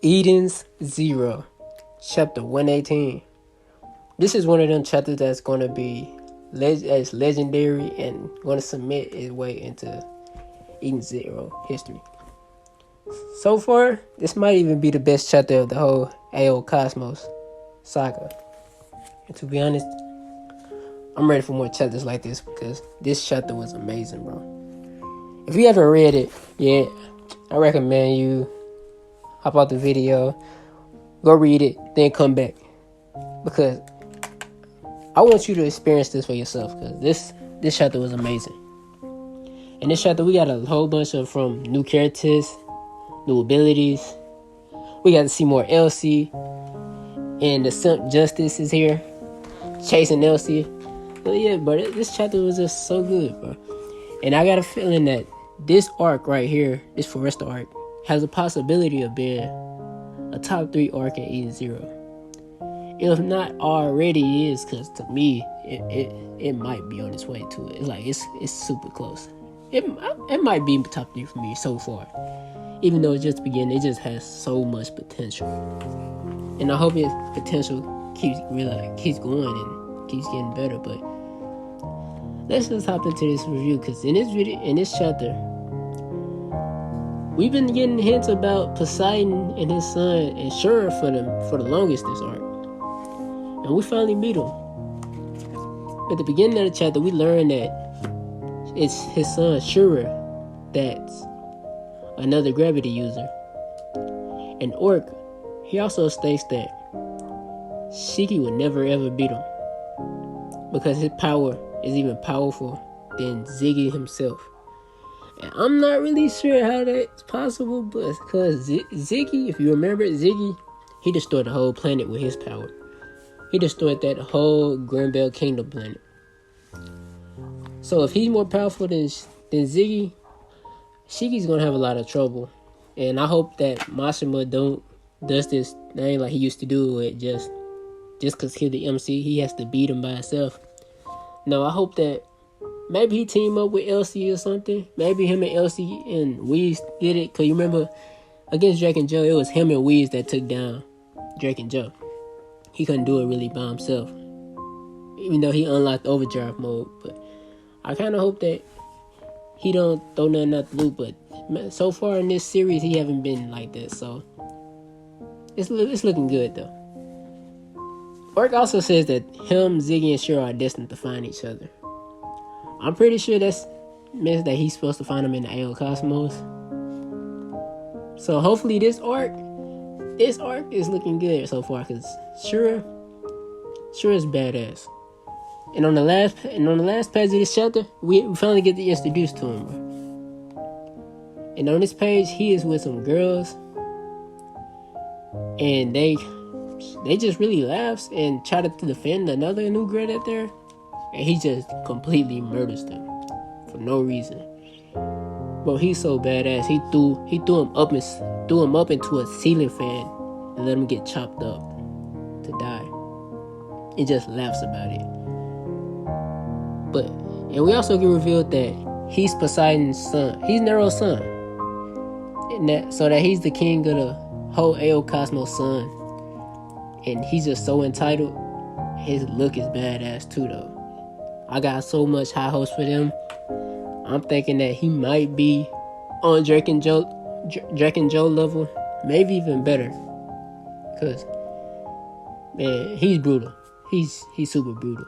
Eden's Zero, chapter 118. This is one of them chapters that's going to be as legendary and going to submit its way into Eden's Zero history. So far, this might even be the best chapter of the whole AO Cosmos saga. And to be honest, I'm ready for more chapters like this because this chapter was amazing, bro. If you haven't read it yet, I recommend you hop out the video, go read it, then come back. Because I want you to experience this for yourself. Because this chapter was amazing. In this chapter, we got a whole bunch of new characters, new abilities. We got to see more Elsie. And the Simp Justice is here, chasing Elsie. But yeah, bro, this chapter was just so good, bro. And I got a feeling that this arc right here, this Foresta arc, has a possibility of being a top 3 arc in Eden Zero. If not already is, because to me, it might be on its way to it. It's like, it's super close. It might be top 3 for me so far. Even though it's just the beginning, it just has so much potential. And I hope its potential keeps going and keeps getting better. But let's just hop into this review, because in this chapter, we've been getting hints about Poseidon and his son and Shura for the longest this arc. And we finally meet him. At the beginning of the chapter, we learn that it's his son Shura that's another gravity user. And Orc, he also states that Shiki would never ever beat him, because his power is even powerful than Ziggy himself. And I'm not really sure how that's possible, but because Ziggy, if you remember, Ziggy, he destroyed the whole planet with his power. He destroyed that whole Greenbelt Kingdom planet. So if he's more powerful than Ziggy, Shiki's gonna have a lot of trouble. And I hope that Mashima does this thing like he used to do it just because he's the MC, he has to beat him by himself. No, I hope that maybe he team up with Elsie or something. Maybe him and Elsie and Weez did it. Because you remember, against Drakken Joe, it was him and Weez that took down Drakken Joe. He couldn't do it really by himself, even though he unlocked overdrive mode. But I kind of hope that he don't throw nothing out the loop. But so far in this series, he haven't been like that. So it's looking good, though. Orc also says that him, Ziggy, and Shura are destined to find each other. I'm pretty sure that means that he's supposed to find them in the AO Cosmos. So hopefully this arc is looking good so far, because Shura's badass. And on the last page of this chapter, we finally get to introduce to him, bro. And on this page, he is with some girls, and they just really laughs and try to defend another new girl that there. And he just completely murders them for no reason. Bro, he's so badass. He threw him up into a ceiling fan and let him get chopped up to die. He just laughs about it. And we also get revealed that he's Poseidon's son. He's Nero's son. So that he's the king of the whole AO Cosmos son. And he's just so entitled. His look is badass too, though. I got so much high hopes for them. I'm thinking that he might be on Drakken Joe level, maybe even better. Cause man, he's brutal. He's super brutal.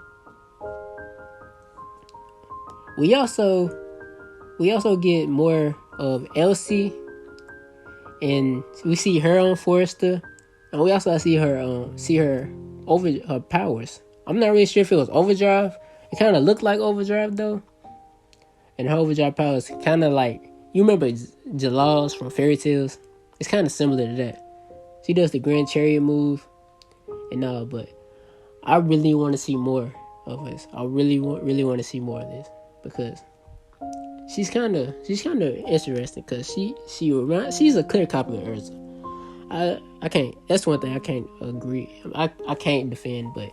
We also get more of Elsie, and we see her on Foresta, and we also see her over her powers. I'm not really sure if it was overdrive. It kind of looked like overdrive though. And her overdrive powers kind of like, you remember Jalal's from Fairy Tales? It's kind of similar to that. She does the Grand Chariot move and all, but I really want to see more of this. I really want to see more of this, because she's kind of interesting, because she's a clear copy of Urza. I can't. That's one thing I can't agree. I can't defend, but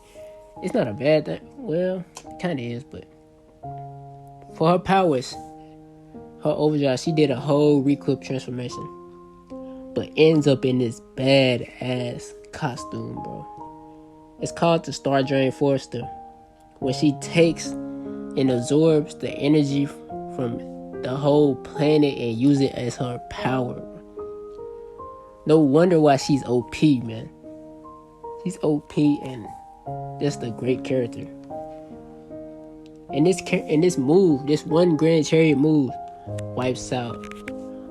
it's not a bad thing. Well, it kind of is, but for her powers, her overdrive, she did a whole reclip transformation. but ends up in this badass costume, bro. It's called the Star Drain Forster, when she takes and absorbs the energy from the whole planet and use it as her power. No wonder why she's OP, man. She's OP and just a great character. And this move, this one Grand Chariot move, wipes out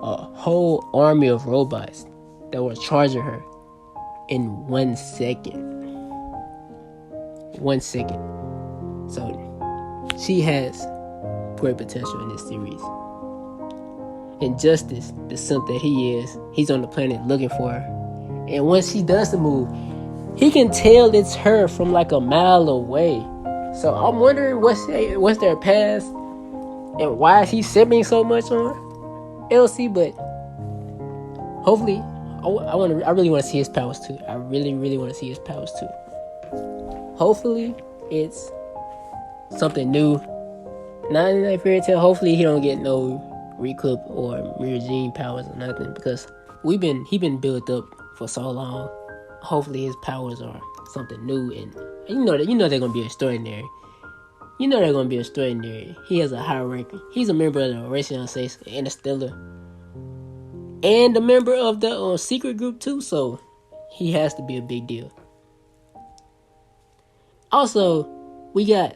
a whole army of robots that were charging her in 1 second. 1 second. So she has great potential in this series. And Justice, the simp that he is, he's on the planet looking for her. And once he does the move, he can tell it's her from like a mile away. So I'm wondering what's their past and why is he simping so much on Elsie. But hopefully, I really want to see his powers too. I really want to see his powers too. Hopefully, it's something new. Not in that fairy tale. Hopefully, he don't get no reclip or mirror gene powers or nothing, because he been built up for so long. Hopefully, his powers are something new, and you know they're gonna be extraordinary. You know they're gonna be extraordinary. He has a high ranking. He's a member of the Oration Interstellar, and a member of the secret group too. So he has to be a big deal. Also, we got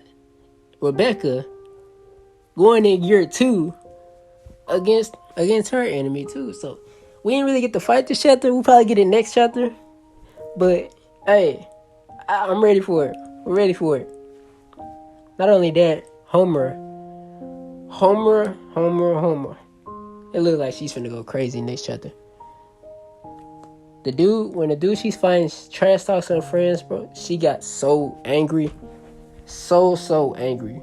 Rebecca going in year 2 against her enemy too. So we didn't really get to fight this chapter. We'll probably get it next chapter. But hey, I'm ready for it. We're ready for it. Not only that, Homer. It looks like she's finna go crazy next chapter. When the dude she's fighting trash talks her friends, bro, she got so angry. So angry.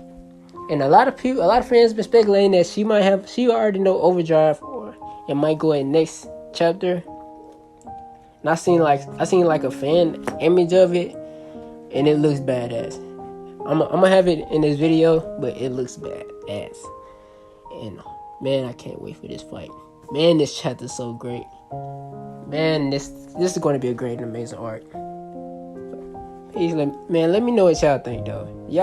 And a lot of fans been speculating that she already know Overdrive, or it might go in next chapter. And I seen like a fan image of it, and it looks badass. I'm gonna have it in this video, but it looks badass. And man, I can't wait for this fight. Man, this chapter's so great. Man, this is going to be a great and amazing arc. Man, let me know what y'all think though. Do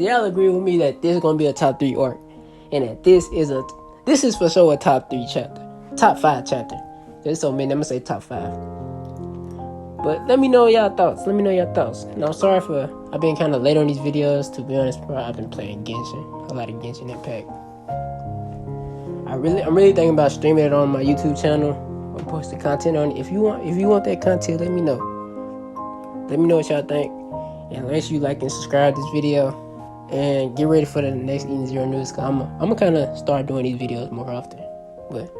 y'all agree with me that this is going to be a top 3 arc, and that this is for sure a top 3 chapter, top 5 chapter? There's so many. I'm gonna say top 5. But let me know y'all thoughts. And I'm sorry I've been kind of late on these videos. To be honest, bro, I've been playing Genshin, a lot of Genshin Impact. I'm really thinking about streaming it on my YouTube channel or posting content on it. If you want that content, let me know. Let me know what y'all think. And make sure you like and subscribe to this video. And get ready for the next Eden Zero news. Cause I'm gonna kind of start doing these videos more often. But